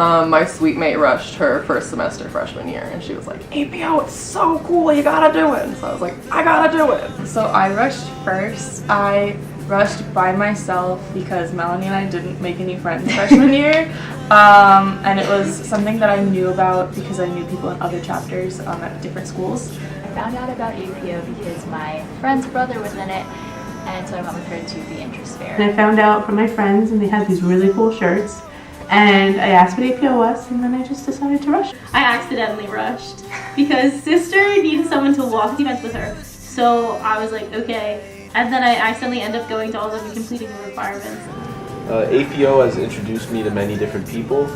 My suite mate rushed her first semester freshman year, and she was like, APO, it's so cool, you gotta do it. And so I was like, I gotta do it. So I rushed first. I rushed by myself because Melanie and I didn't make any friends freshman year. And it was something that I knew about because I knew people in other chapters at different schools. I found out about APO because my friend's brother was in it, and so I went with her to the interest fair. And I found out from my friends, and they had these really cool shirts. And I asked what APO was, and then I just decided to rush. I accidentally rushed because sister needed someone to walk the events with her. So I was like, okay. And then I accidentally ended up going to all of them and completing the requirements. APO has introduced me to many different people,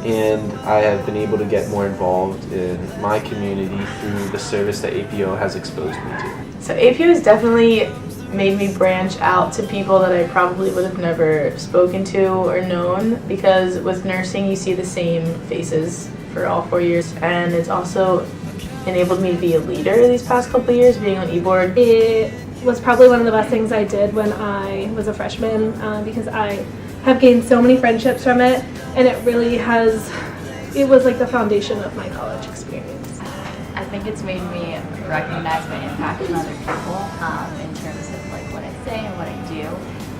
and I have been able to get more involved in my community through the service that APO has exposed me to. So APO has definitely made me branch out to people that I probably would have never spoken to or known, because with nursing you see the same faces for all 4 years, and it's also enabled me to be a leader these past couple of years being on e-board. It was probably one of the best things I did when I was a freshman because I have gained so many friendships from it, and it was like the foundation of my college experience. I think it's made me recognize my impact on other people in terms of like what I say and what I do,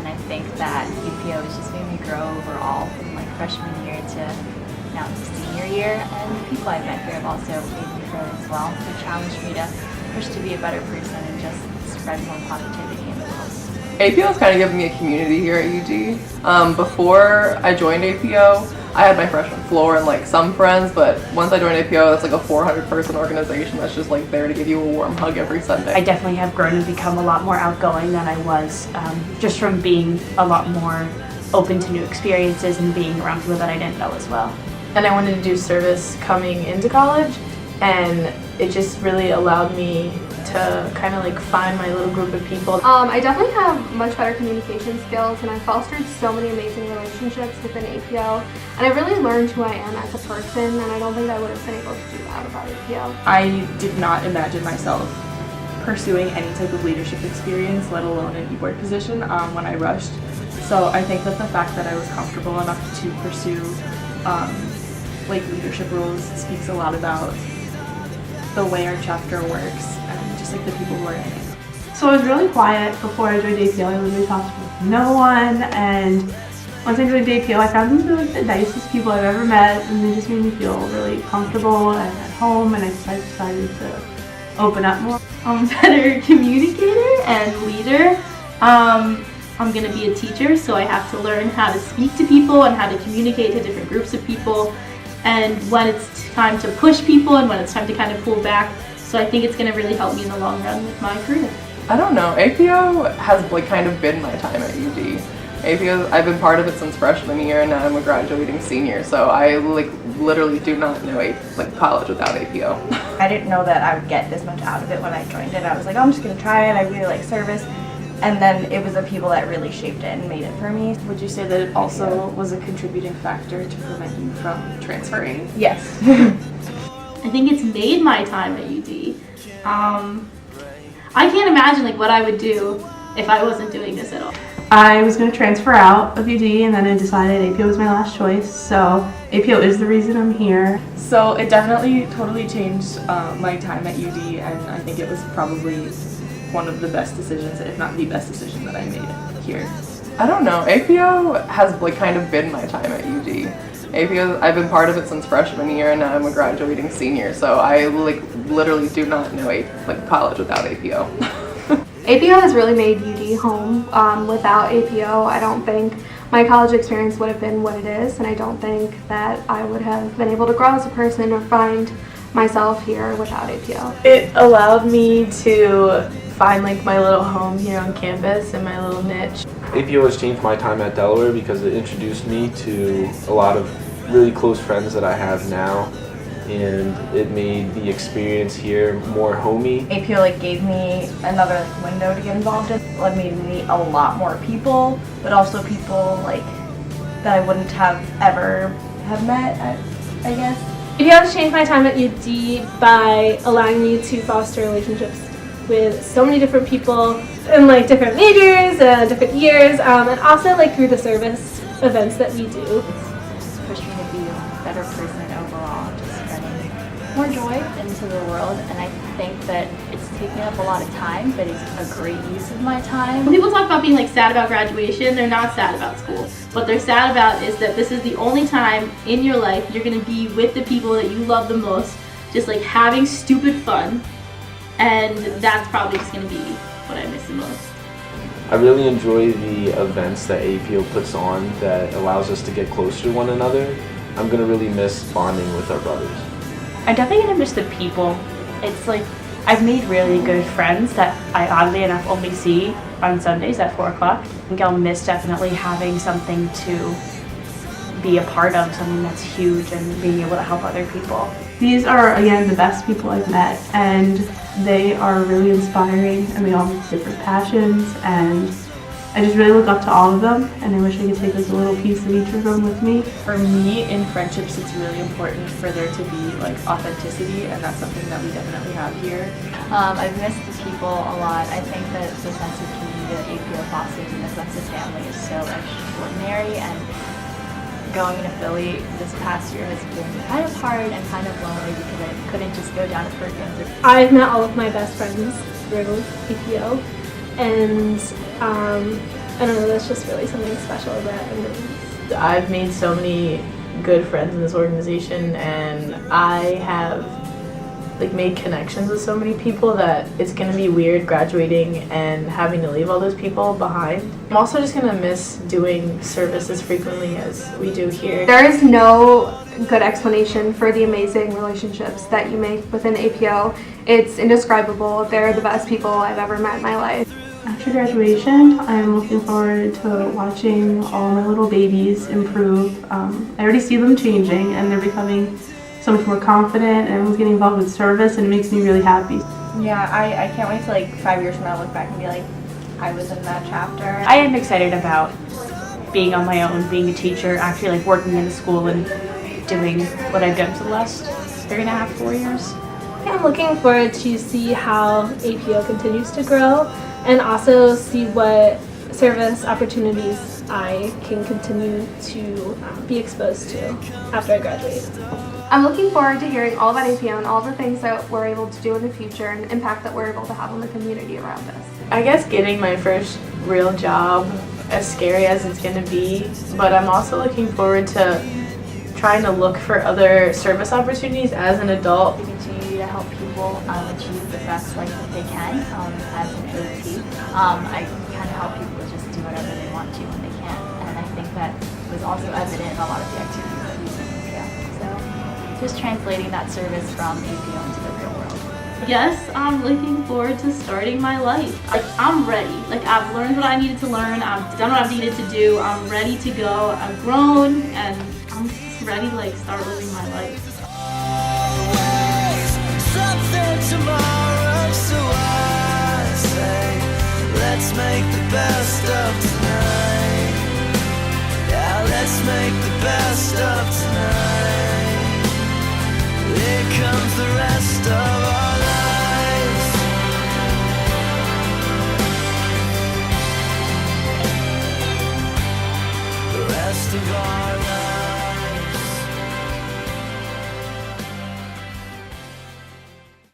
and I think that APO has just made me grow overall from like freshman year to now to senior year, and the people I've met here have also made me grow as well. They challenged me to push to be a better person and just spread more positivity in the world. APO has kind of given me a community here at UD. Before I joined APO, I had my freshman floor and like some friends, but once I joined APO, that's like a 400-person organization that's just like there to give you a warm hug every Sunday. I definitely have grown and become a lot more outgoing than I was, just from being a lot more open to new experiences and being around people that I didn't know as well. And I wanted to do service coming into college, and it just really allowed me to kind of like find my little group of people. I definitely have much better communication skills, and I fostered so many amazing relationships within APO, and I really learned who I am as a person, and I don't think I would have been able to do that without APO. I did not imagine myself pursuing any type of leadership experience, let alone an e-board position, when I rushed. So I think that the fact that I was comfortable enough to pursue like leadership roles speaks a lot about the way our chapter works and just like the people who are in it. So I was really quiet before I joined APO. I literally talked with no one, and once I joined APO, I found them to be like the nicest people I've ever met, and they just made me feel really comfortable and at home, and I decided to open up more. I'm a better communicator and leader. I'm going to be a teacher, so I have to learn how to speak to people and how to communicate to different groups of people, and when it's time to push people and when it's time to kind of pull back. So I think it's going to really help me in the long run with my career. I don't know, APO has like kind of been my time at UD. APO, I've been part of it since freshman year, and now I'm a graduating senior, so I like literally do not know college without APO. I didn't know that I would get this much out of it when I joined it. I was like, oh, I'm just going to try it, I really like service. And then it was the people that really shaped it and made it for me. Would you say that it also was a contributing factor to prevent you from transferring? Yes. I think it's made my time at UD. I can't imagine like what I would do if I wasn't doing this at all. I was going to transfer out of UD, and then I decided APO was my last choice, so APO is the reason I'm here. So it definitely totally changed my time at UD, and I think it was probably one of the best decisions, if not the best decision that I made here. I don't know, APO has like kind of been my time at UD. APO, I've been part of it since freshman year, and now I'm a graduating senior, so I like literally do not know college without APO. APO has really made UD home. Without APO, I don't think my college experience would have been what it is, and I don't think that I would have been able to grow as a person or find myself here without APO. It allowed me to find like my little home here on campus and my little niche. APO has changed my time at Delaware because it introduced me to a lot of really close friends that I have now, and it made the experience here more homey. APO like gave me another window to get involved in. It led me to meet a lot more people, but also people like that I wouldn't have ever have met, I guess. APO has changed my time at UD by allowing me to foster relationships with so many different people in like different majors, different years, and also like through the service events that we do. It's pushed me to be a better more joy into the world, and I think that it's taking up a lot of time, but it's a great use of my time. When people talk about being like sad about graduation, they're not sad about school. What they're sad about is that this is the only time in your life you're gonna be with the people that you love the most, just like having stupid fun, and that's probably just gonna be what I miss the most. I really enjoy the events that APO puts on that allows us to get closer to one another. I'm gonna really miss bonding with our brothers. I'm definitely gonna miss the people. It's like I've made really good friends that I oddly enough only see on Sundays at 4 o'clock. I think I'll miss definitely having something to be a part of, something that's huge, and being able to help other people. These are, again, the best people I've met, and they are really inspiring, and they all have different passions, and I just really look up to all of them, and I wish I could take like a little piece of each of them with me. For me, in friendships, it's really important for there to be like authenticity, and that's something that we definitely have here. I've missed the people a lot. I think that the sense of community that APO fosters and the sense of family is so extraordinary, and going to Philly this past year has been kind of hard and kind of lonely because I couldn't just go down to Perkins. I've met all of my best friends through APO, and I don't know, that's just really something special that I mean. I've made so many good friends in this organization, and I have like made connections with so many people that it's gonna be weird graduating and having to leave all those people behind. I'm also just gonna miss doing service as frequently as we do here. There is no good explanation for the amazing relationships that you make within APO. It's indescribable. They're the best people I've ever met in my life. After graduation, I'm looking forward to watching all my little babies improve. I already see them changing, and they're becoming so much more confident, and everyone's getting involved with service, and it makes me really happy. Yeah, I can't wait to like 5 years from now look back and be like, I was in that chapter. I am excited about being on my own, being a teacher, actually like working in a school and doing what I've done for the last 3.5, 4 years. I'm looking forward to see how APO continues to grow, and also see what service opportunities I can continue to be exposed to after I graduate. I'm looking forward to hearing all about APO and all the things that we're able to do in the future and the impact that we're able to have on the community around us. I guess getting my first real job, as scary as it's gonna be, but I'm also looking forward to trying to look for other service opportunities as an adult. We continue to help people achieve the best life that they can as an OT. I kind of help people just do whatever they want to when they can, and I think that was also evident in a lot of the activities that we do in APO. So just translating that service from APO into the real world. Yes, I'm looking forward to starting my life. Like, I'm ready. Like, I've learned what I needed to learn. I've done what I've needed to do. I'm ready to go. I've grown, and I'm just ready to like start living my life. Something tomorrow, so I say, let's make the best of tonight. Yeah, let's make the best of tonight. Here comes the rest of our